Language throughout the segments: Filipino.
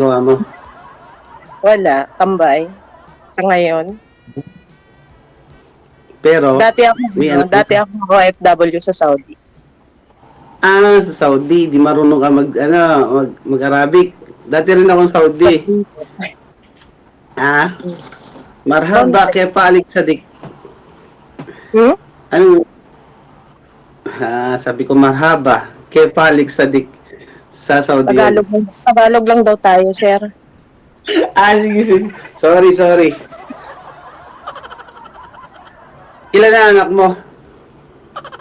ginagawa mo? Wala, tambay. Sa ngayon. Pero, may ano ka Dati ako OFW sa Saudi. sa Saudi, di marunong ka mag-Arabic. Dati rin akong Saudi. Ah, marhaba Konti. kaya paalik sadik. Hmm? Ano, sabi ko marhaba kaya paalik sadik sa Saudi yun. Tagalog lang daw tayo, sir. Sige, sige. Sorry, sorry. Ilan na anak mo?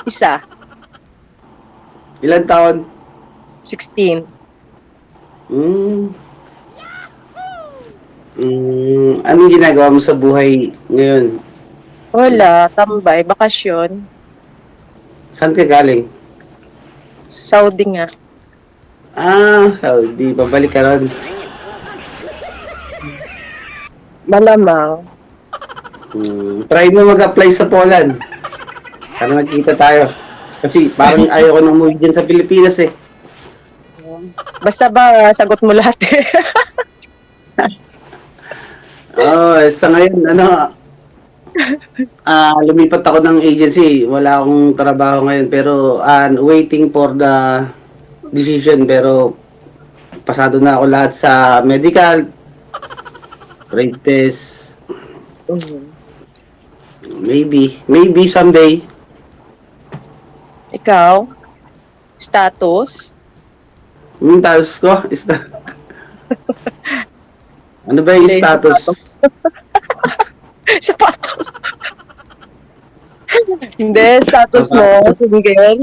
Isa, Ilan taon? 16. Hmm. Anong ginagawa mo sa buhay ngayon? Wala, tambay, bakasyon. Saan ka galing? Saudi nga. Saudi. Babalik ka ron. Malamang. Try mo mag-apply sa Poland. Para magkita tayo. Kasi parang ayaw ko nang umuwi dyan sa Pilipinas eh. Basta ba, sagot mo lahat eh. Sa ngayon, lumipat ako ng agency. Wala akong trabaho ngayon. Pero, waiting for the decision. Pero, pasado na ako lahat sa medical, trade test. Maybe someday. Ikaw? Status? Status ko? Ano ba yung status? Sapatos. Hindi, status mo, single?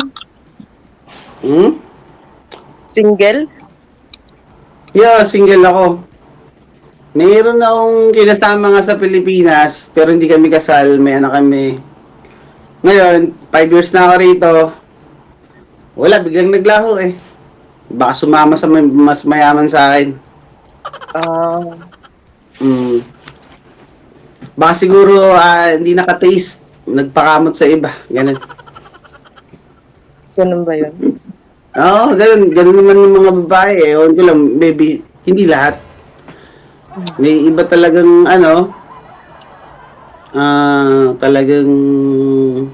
Single? Yeah, single ako. Mayroon akong kinasama nga sa Pilipinas, pero hindi kami kasal, may anak kami. Ngayon, 5 years na ako rito. Wala, biglang naglaho eh. Baka sumama sa mas mayaman sa akin. Baka siguro hindi nakataste. Nagpakamot sa iba. Ganun. Ganun ba yun? Oo, ganun. Ganun naman yung mga babae eh. Ewan ko lang, maybe, hindi lahat. May iba talagang talagang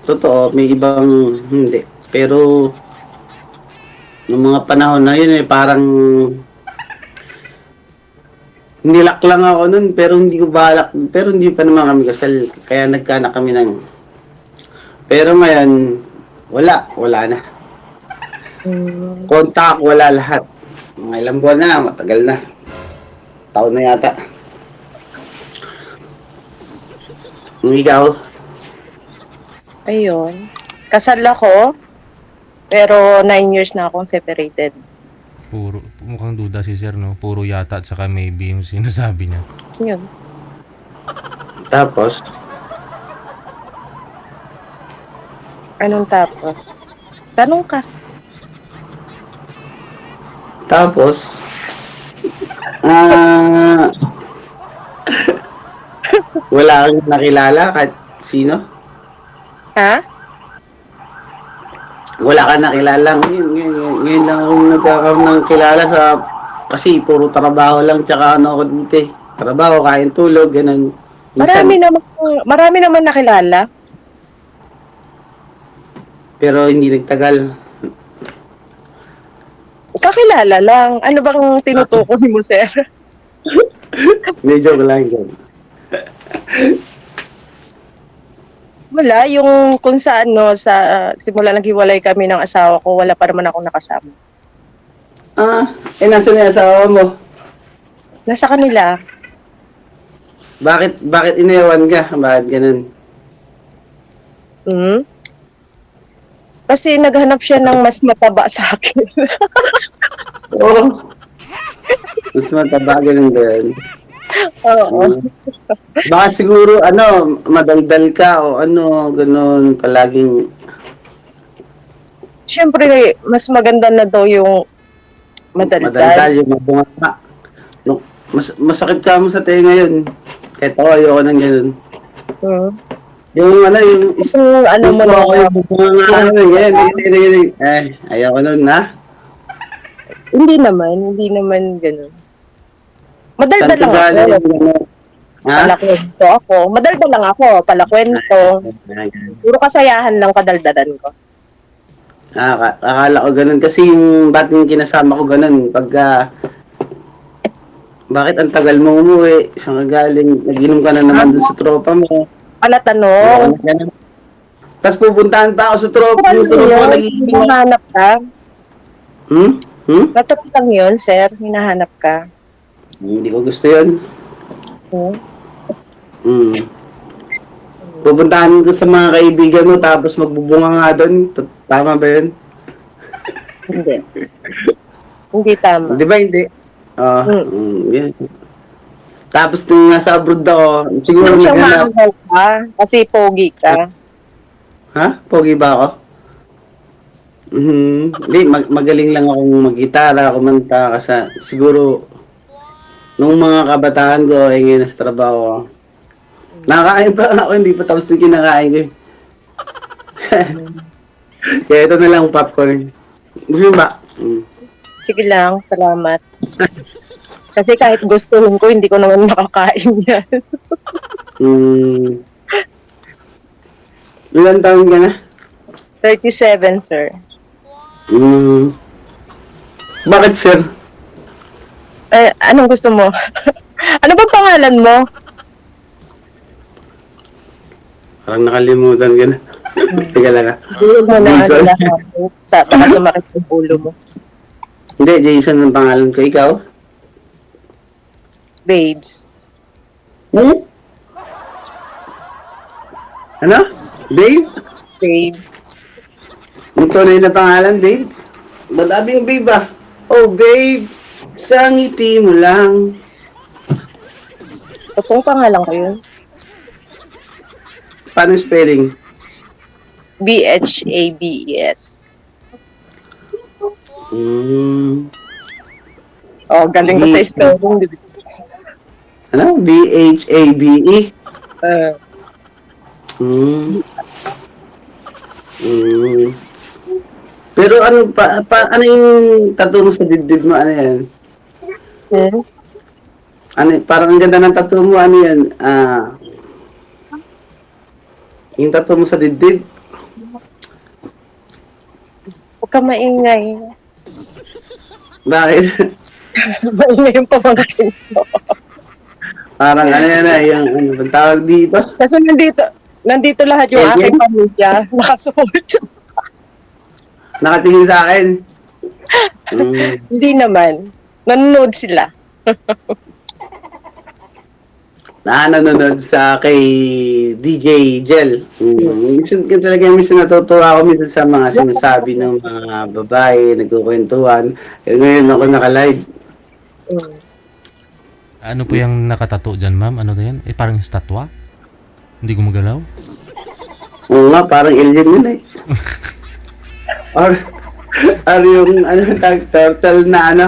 totoo, may ibang hindi. Pero yung mga panahon na yun parang nilak lang ako nun pero hindi ko balak, pero hindi pa naman kami kasal kaya nagkaanak kami pero ngayon wala na. Contact, wala lahat. Mga ilang buwan na, matagal na. Taon na yata. Ikaw? Ayun. Kasal ako, pero 9 years na akong separated. Mukhang duda si sir, no? Puro yata at saka maybe yung sinasabi niya. Yun. Tapos? Anong tapos? Tanong ka. Tapos? Wala kang nakilala kahit sino? Ha? Wala ka nakilala. Ngayon lang akong nagkakaroon ng kilala kasi puro trabaho lang tsaka ako dito eh. Trabaho, kain, tulog, ganun. Marami naman nakilala. Pero hindi nagtagal. Kakilala lang. Ano bang tinutukoy mo, sir? Medyo ko lang yun. Wala, yung kung sa simula naghiwalay kami ng asawa ko, wala pa naman akong nakasama. Nasaan yung asawa mo? Nasa kanila. Bakit iniwan ka? Bakit ganun? Kasi naghanap siya ng mas mataba sa akin. Oo. Mas mataba, ganun ba yun? Oo. Baka siguro, madaldal ka o ganun, palaging. Siyempre, mas maganda na daw yung madaldal. Yung mabunga. Masakit ka mo sa tenga yun. Kahit ako, ayoko ng ganun. Yung mo na. Ayoko nun, ha? Hindi naman ganun. Madaldal lang galing? ako. Ha? Palakwento ako. Madaldal lang ako. Palakwento. Puro kasayahan lang kadaldalan ko. Akala ko ganun kasi yung bating kinasama ko ganun pagka bakit ang tagal mo umuwi? Saan ka galing? Nag-inom ka na naman dun sa tropa mo. Tanong. Tapos pupuntahan pa ako sa tropa. Yung tropa nag-iinom. Hinahanap ka? Hmm? Natural lang yun, sir. Hinahanap ka. Hindi ko gusto yun. Hmm? Pupuntahan ko sa mga kaibigan mo tapos magbubunga nga doon. Tama ba yun? Hindi. Hindi tama. Di ba hindi? Yan. Tapos nung nasa abroad ako, siguro Hindi siya naghanap. maangaw ka kasi pogi ka. Ha? Pogi ba ako? Hindi, magaling lang akong mag-gitara, kumanta, kasi siguro nung mga kabataan ko, ay ngayon nasa trabaho ako. Nakakain pa ako, hindi pa tapos yung kinakain ko. Kaya ito na lang popcorn. Gusto mo ba? Sige lang, salamat. Kasi kahit gustuhin ko, hindi ko naman makakain yan. Ilan taon ka na? 37, sir. Bakit, sir? Anong gusto mo? Ano ba pangalan mo? Parang nakalimutan ka na. Teka lang ha. Huwag mo na Jason. baka sumakit yung ulo mo. Hindi, Jason ang pangalan ko. Ikaw? Babes. Ano? Dave? Babe. Ang tunay na pangalan, Dave? Madami yung babe ah. Oh, babe. Sa ngiti mo lang. Totoong pangalan ko yun. Paano spelling? BHABES. Oh, galing ko sa spelling. Ano? B-H-A-B-E? Pero ano ano yung tattoo mo sa dibdib mo? Ano yan? Ano, parang ang ganda ng tattoo mo. Ano yan? Yung tattoo mo sa dibdib? Huwag ka maingay. Bakit? Maingay yung pamangkin ko. Parang ano yan yung ano, ang tawag dito? Kasi nandito lahat yung aking pamilya. Nakasuot. Nakatingin sa akin. Hindi naman. Nanonood sila. Nanonood sa kay DJ Jel. Minsan natutuwa ako minsan sa mga sinasabi ng mga babae, nagkukwentuhan. Ngayon ako naka-live. Ano po yung nakatato dyan, ma'am? Ano na yan? Parang estatwa? Hindi gumagalaw? Oo nga, parang alien yun eh. or yung turtle na ano?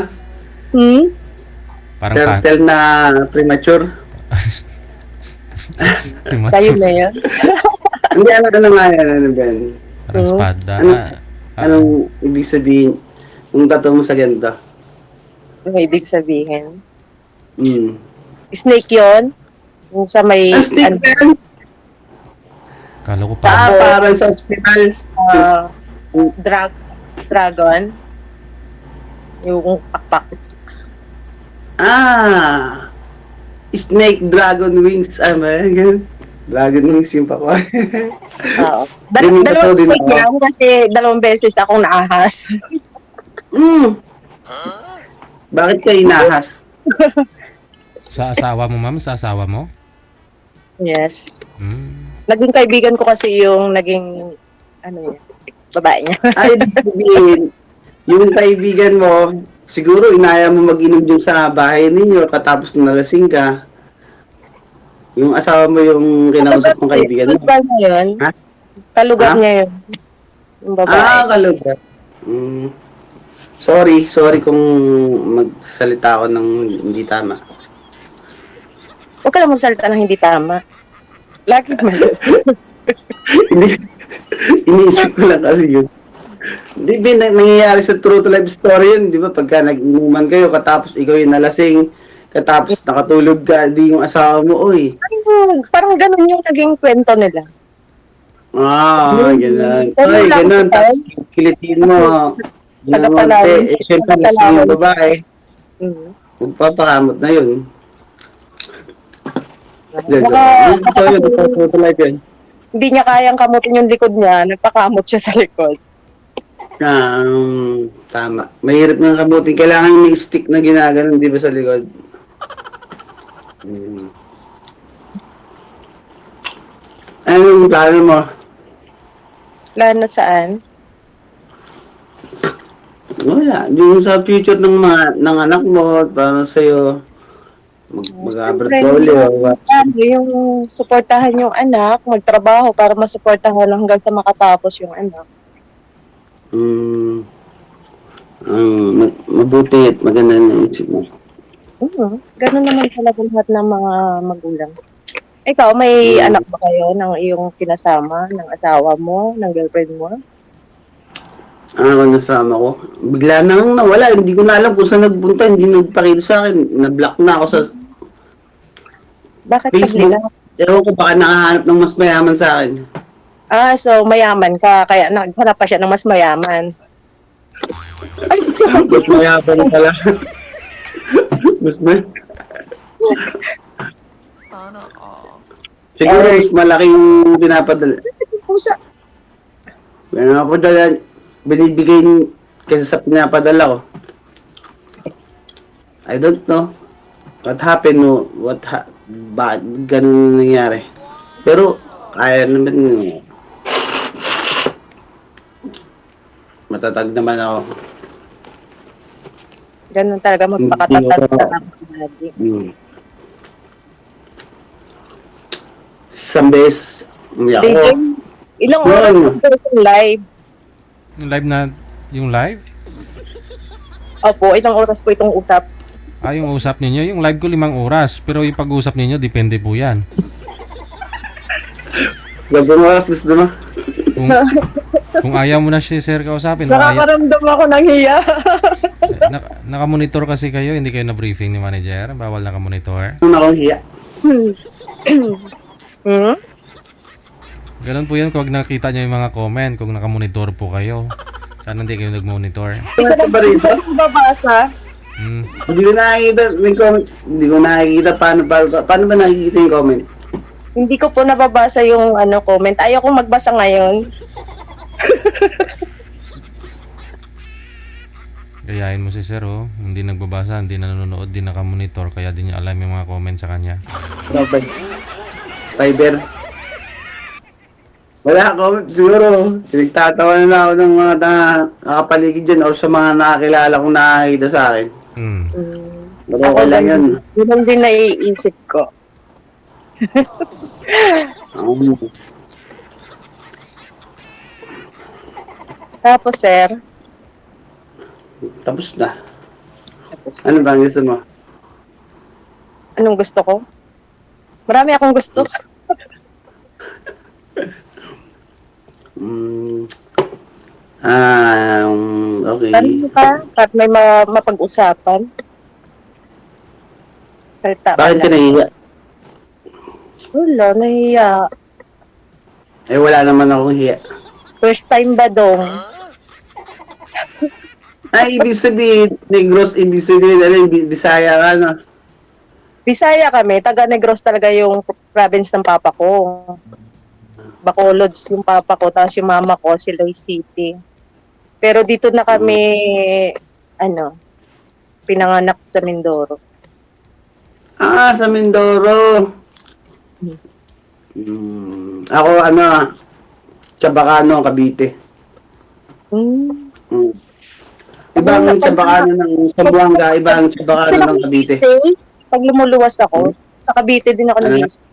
Parang Turtle na premature. Tayo na yun. Hindi, ano nga yan, ano Ben? Parang espada. Anong ibig sabihin kung tattoo mo sa ganito? Ano ibig sabihin? Mm. Snake yun? Yung sa may... Snake Ben? Kala ko parang... Parang sa hospital. Dragon? Yung pakpak. Snake Dragon Wings. Ganun. Dragon Wings yung pakwa. Oo. Yung tattoo din Dalawang ako. yan kasi 2 beses akong naahas. Bakit ka inahas? Sa asawa mo, ma'am? Sa asawa mo? Yes. Mm. Naging kaibigan ko kasi yung naging babae niya. Ay, ibig sabihin, yung kaibigan mo, siguro inaya mo mag-inom dyan sa bahay ninyo katapos nalasing ka. Yung asawa mo yung kinausap ng kaibigan mo. Kalugar niya yun. Ha? Kalugar Ha? niya yun. Yung babae. Kalugar. Sorry kung magsalita ako ng hindi tama. Huwag ka lang magsalita ng hindi tama. Lagi mali. Iniisip ko lang kasi yun. Di ba nangyayari sa true to life story yun, di ba? Pagka nag-inuman kayo, katapos ikaw yung nalasing, Katapos nakatulog ka, di yung asawa mo, uy. Parang ganun yung naging kwento nila. Ganun. Ganun Ay, lang, ganun. sir. Tapos kilitin mo. Tagapalawin. Ginamante. Siyempre, lasing yung babae. Mm. Magpapakamot na yun. Baka, Ito yun, ito life yun. hindi niya kayang kamutin yung likod niya, nagpakamot siya sa likod. Tama. Mahirap ng kabuti. Kailangan may stick na ginaganon, di ba, sa likod? Ano yung plano mo? Plano saan? Wala. Yung sa future ng anak mo, para sa'yo, mag-abroad ka ulit. Yung suportahan yung anak, magtrabaho para masuportahan hanggang sa makatapos yung anak. Mabuti at maganda na isip mo. Ganun naman talaga lahat ng mga magulang. Ikaw, may anak ba kayo ng iyong kinasama, ng asawa mo, ng girlfriend mo? Nasama ko. Bigla nang nawala. Hindi ko na alam kung saan nagpunta. Hindi nagpakita sa akin. Na-block na ako sa Bakit Facebook. bigla? Ewan ko baka nakahanap ng mas mayaman sa akin. So mayaman ka, kaya naghanap pa siya ng mas mayaman. Mas mayaman pala. Mas Sana all. Siguro mas malaki yung pinapadala. Pusa. Pinapadala, binibigay kasi sa pinapadala ko. I don't know what happened, no? Bakit ganun nangyari. Pero, kaya naman, matatag naman ako. Ganun talaga magpakatatag sa lagi. Isang beses, umiyak DJ, ako. ilang oras po yung live? Yung live? Opo, ilang oras po itong utap? Yung usap ninyo, yung live ko 5 oras, pero yung pag-usap ninyo, depende po yan. Gabong oras, gusto mo? Kung ayaw mo na si sir kausapin, Nakakaramdam ako ng hiya. nakamonitor kasi kayo, hindi kayo na-briefing ni manager, bawal nakamonitor. Ano akong hiya? Ganun po yan kung nakita nyo yung mga comment, kung nakamonitor po kayo. Sana hindi kayo nag-monitor. Ano ba rito? Babasa. Hindi ko nakikita, may comment. Hindi ko nakikita paano ba nakikita yung comment? Hindi ko po nababasa yung comment. Ayaw ko magbasa ngayon. Gayahin mo si sir, oh. Hindi nagbabasa, hindi nanonood, hindi nakamonitor, kaya di niya alam yung mga comment sa kanya. Fiber. Wala comment siguro. Pinagtatawa na ako ng mga nakapaligid dyan or sa mga nakakilala kong nakakita sa akin. Pero okay lang yun. Yun ang din naiisip ko. Tapos, sir. Tapos na. Ano ba ang gusto mo? Anong gusto ko? Marami akong gusto. Okay. Tanong ka, at may mapag-usapan. Salita Bakit ka nahiya? Wala, nahiya. Wala naman akong hiya. First time ba dong? Ibig sabihin, Negros, ibig sabihin, Bisaya ka, no? Bisaya kami, taga Negros talaga yung province ng papa ko. Bacolods yung papa ko, tapos yung mama ko, Silay City. Pero dito na kami, pinanganak sa Mindoro. Sa Mindoro. Ako, Chabacano, Cavite. Ibang Chabacano ng Zamboanga, ibang Chabacano ng Cavite. Pag lumuluwas ako, sa Cavite din ako nag-stay.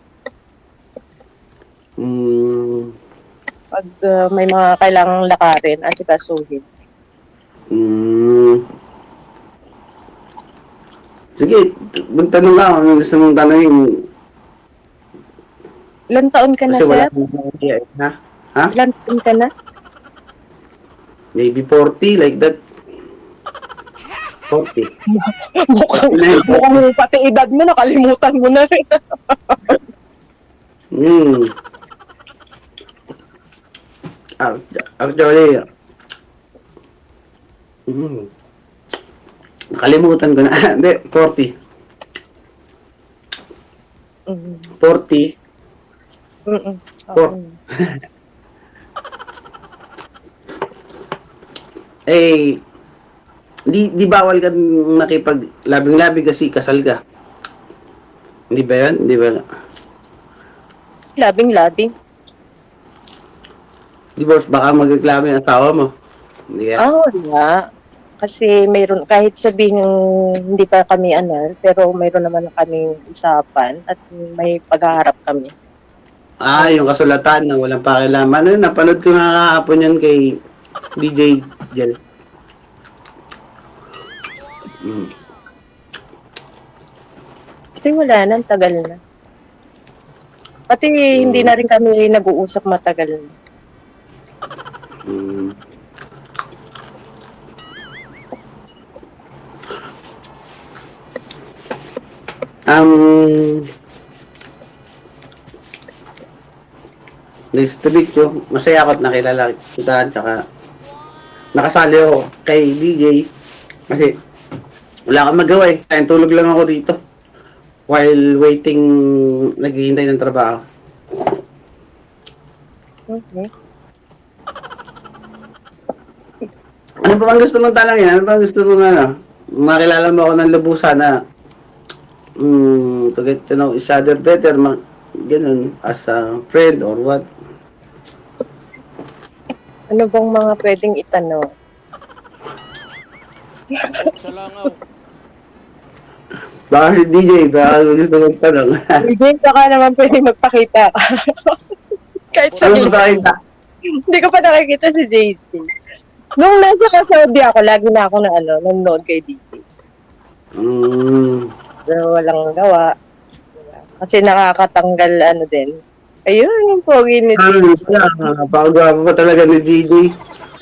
Pag may mga kailangang lakarin at ikasuhin. Sige, magtanong ka kung gusto mong tanongin. Ilan taon ka na, Kasi wala sir? akong hiya. Ha? Ilan taon ka na? Maybe 40, like that. 40. Mukhang pati edad mo, nakalimutan mo na rin. Hmm. Actually, nakalimutan ko na. Hindi, 40. Mm. 40. Mm-mm. Four. Okay. Eh, di bawal ka makipag-labing-labi kasi kasal ka. Hindi ba yan? Hindi ba? Labing-labing. Di ba, baka magreklamo yung asawa mo. Hindi ka? Wala. Kasi mayroon, kahit sabihin hindi pa kami pero mayroon naman kaming usapan at may paghaharap kami. Yung kasulatan na walang pakialaman. Ano, napanood ko nga kahapon yan kay DJ Jel. Kasi wala na, ang tagal na. Pati hindi na rin kami nag-uusap matagal na. Mm. Nice to meet you. Masaya ako at nakilala kita at saka nakasali ako kay DJ kasi wala akong magawa eh. Kaya tulog lang ako dito while waiting, naghihintay ng trabaho. Okay. Ano pa bang gusto mong talangin? Ano pa gusto mong makilala mo ako ng lubusan na to get to know each other better, ganun, as a friend or what? Ano bang mga pwedeng itanong? Baka si DJ, baka gusto mong tanong. DJ, baka naman pwede magpakita ka. Kahit sa Ano ba kita? Hindi ko pa nakikita si JJ. Nung nasa Saudi ako, lagi na ako nanonood kay DJ. So, walang gawa. Kasi nakakatanggal din. Ayun, yung pogi ni DJ. Napakagwapo pa talaga ni DJ.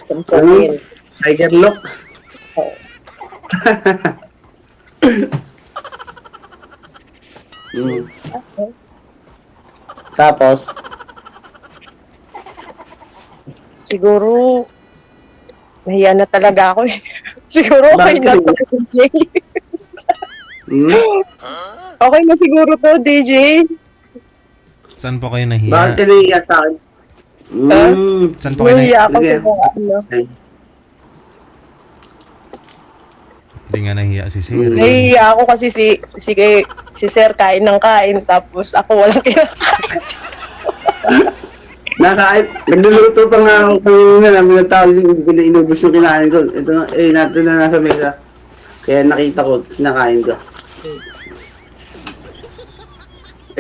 Yung pogi. Tiger look. Oo. Okay. Tapos, Siguro, nahiya na talaga ako eh. Siguro okay Bakit na nahiya? to, DJ. hmm? Okay na siguro to, DJ. Saan po kayo Bakit nahiya? ka nahiya sa akin? Saan po kayo Nahiya ako Sige. sa mga Hindi nga nahiya si Sir. Nahiya ako kasi si Sir kain ng kain tapos ako walang kinakain. Nagluluto pa nga ako kanina, namin natawag hindi ko na inubos yung kinain ko. Ito na, natin na nasa mesa. Kaya nakita ko, kinakain ko.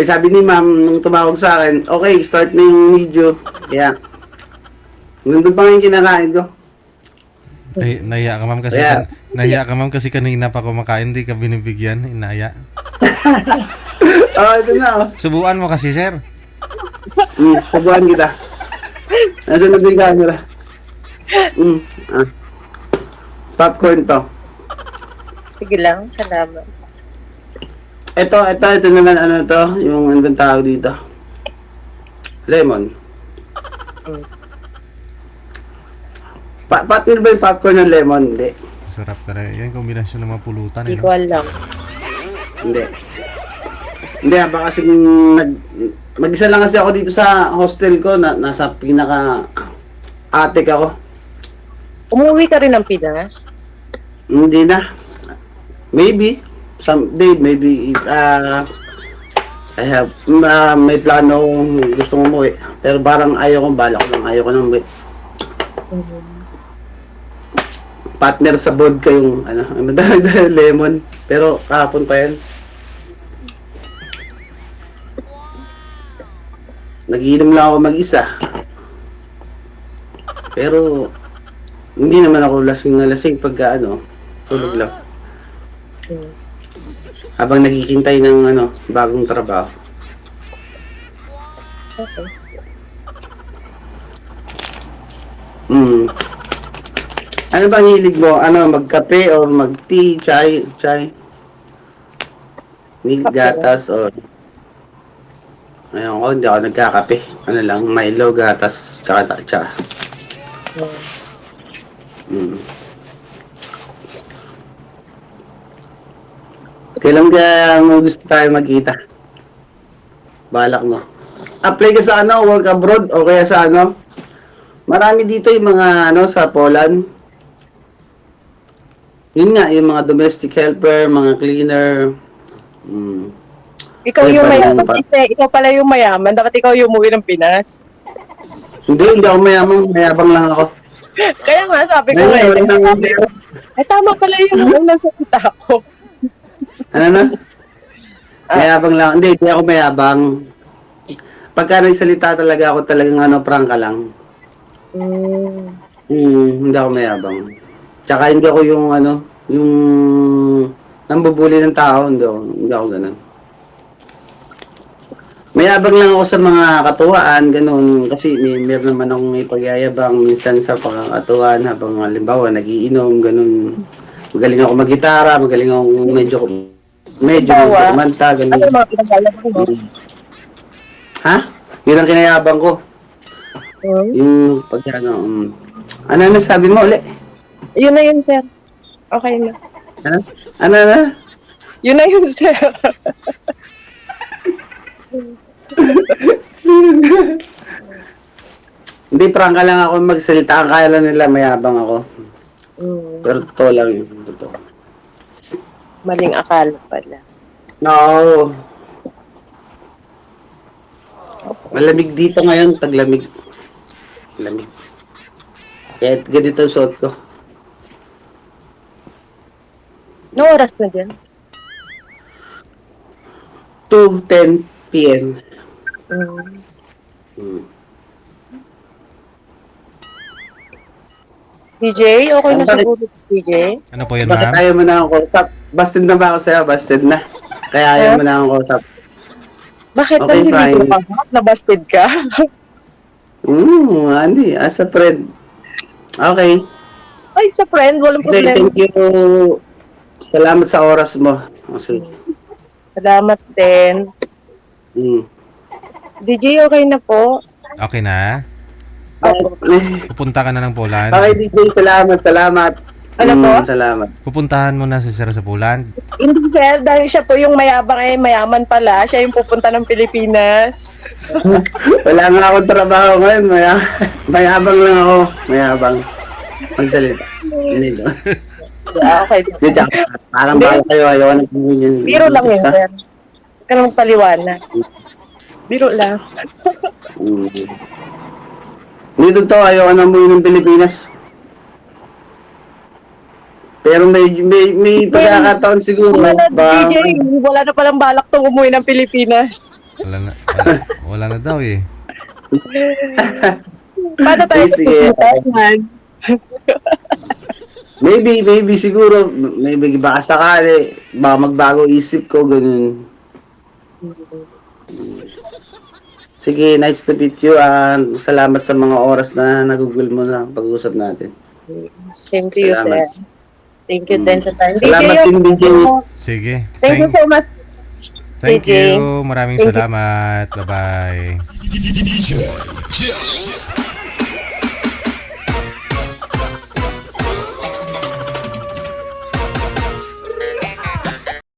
Sabi ni ma'am, nung tumawag sa akin, okay, start na yung video. Kaya, nandun pa nga yung kinakain ko. Nahiya ka ma'am kasi Yeah. nahiya ka ma'am kasi kanina pa kumakain, di ka binibigyan, inaya. Ito na, Subuan mo kasi, Sir. sabuhan kita. Nasaan na din camera? Popcorn to. Sige lang, salamat. Ito naman yung ano bang tawag dito? Lemon. Partner ba yung popcorn ng lemon? Hindi. Sarap talaga. Yan kombinasyon ng mga pulutan. Hindi ko alam. Hindi. Hindi, baka kasi mag-isa lang kasi ako dito sa hostel ko, nasa pinaka attic ako. Umuwi ka rin ng Pinas? Hindi na. Maybe. Someday, maybe. I have, may plano kung gusto umuwi. Pero parang ayaw ko, balak lang. Ayaw ko nang umuwi. Partner sa vodka yung, lemon. Pero kahapon pa yan. Nagiinom lang ako mag-isa. Pero hindi naman ako lasing na lasing pagka tulog lang. Habang naghihintay ng bagong trabaho. Okay. Ano bang hilig mo? Ano, magkape or mag-tea, chai, chai? Milk, Kape. gatas, or... Ayun ko, hindi ako nagkakape. Ano lang, Milo, gatas, tsaka tsa. Mm. Kailan ka mo gusto tayo magkita? Balak mo. Apply ka sa ano, work abroad o kaya sa ano? Marami dito yung mga ano sa Poland. Yun nga, yung mga domestic helper, mga cleaner. Mm. Ikaw Ay, yung parang- mayaman. Kasi ikaw pala yung mayaman. Dapat ikaw yung umuwi ng Pinas. Hindi ako mayaman, mayabang lang ako. Kaya nga, sabi ko Ngayon, ngayon. wala nang Ay, tama pala yung unang salita ko. ano na? Mayabang lang. Hindi ako mayabang. Pagka nagsalita talaga ako talagang ano, prangka lang. Hindi ako mayabang. Tsaka hindi ako yung ano, yung nambubuli ng tao, hindi ako ganun. Mayabang lang ako sa mga katuwaan, ganun. Kasi meron naman akong ipagyayabang minsan sa pangkatuwaan habang halimbawa nagiinom, ganun. Magaling ako mag-gitara, magaling ako medyo Halimbawa? kumanta, Ano yung ganun. mga pinaglalabang mo? Ha? Yun ang kinayabang ko. Hmm? Yung pag ano, ano na sabi mo ulit? Yun na yun, sir. Okay na. Ano na? Yun na yun, sir. Hindi, prangka lang ako magsalita. Ang kaya lang nila, mayabang ako. Pero totoo lang yun. Totoo. Maling akala pala. No. Malamig dito ngayon, taglamig. Lamig. Kaya ganito ang suot ko. No oras na dyan? 2:10 p.m. DJ, okay na Bakit? siguro, DJ? Ano po yun, Bakit ma'am? ayaw mo na akong kausap? Busted na ba ako sa'yo? Busted na. Kaya ayaw mo na akong kausap. Bakit Okay, nandito fine. ka? Nabasted ka? Hindi. As a friend. Okay. Ay, sa friend, walang Okay, problema. thank you. Salamat sa oras mo. Okay. Salamat din. Mm. DJ, okay na po. Okay na? Okay, Pupunta ka na ng Poland? DJ, salamat. Ano po? Salamat. Pupuntahan mo na si sir sa Poland? Hindi, sir, dahil siya po yung mayabang ay mayaman pala. Siya yung pupunta ng Pilipinas. Wala nga akong trabaho ngayon. Mayabang lang ako. Mayabang. Magsalita. Hindi. Okay. Hindi, tsaka parang baka kayo ayaw na ganyan. Biro lang yun, sir. Huwag ka nang paliwanag. Biro lang. Dito to, ayaw na umuwi ng Pilipinas. Pero may pagkakataon siguro. Wala na, Baka- DJ. Wala na palang balak tong umuwi ng Pilipinas. Wala na daw eh. Paano tayo Sige. tututunan? Maybe siguro, maybe baka sakali, baka magbago isip ko, ganun. Sige, nice to meet you. Salamat sa mga oras na nagugol mo na pag-uusap natin. Same to you, sir. Salamat. Thank you din sa time. Salamat din, DJ. Sige. Thank you so much. Thank DJ. you. Maraming Thank you. salamat. Bye-bye.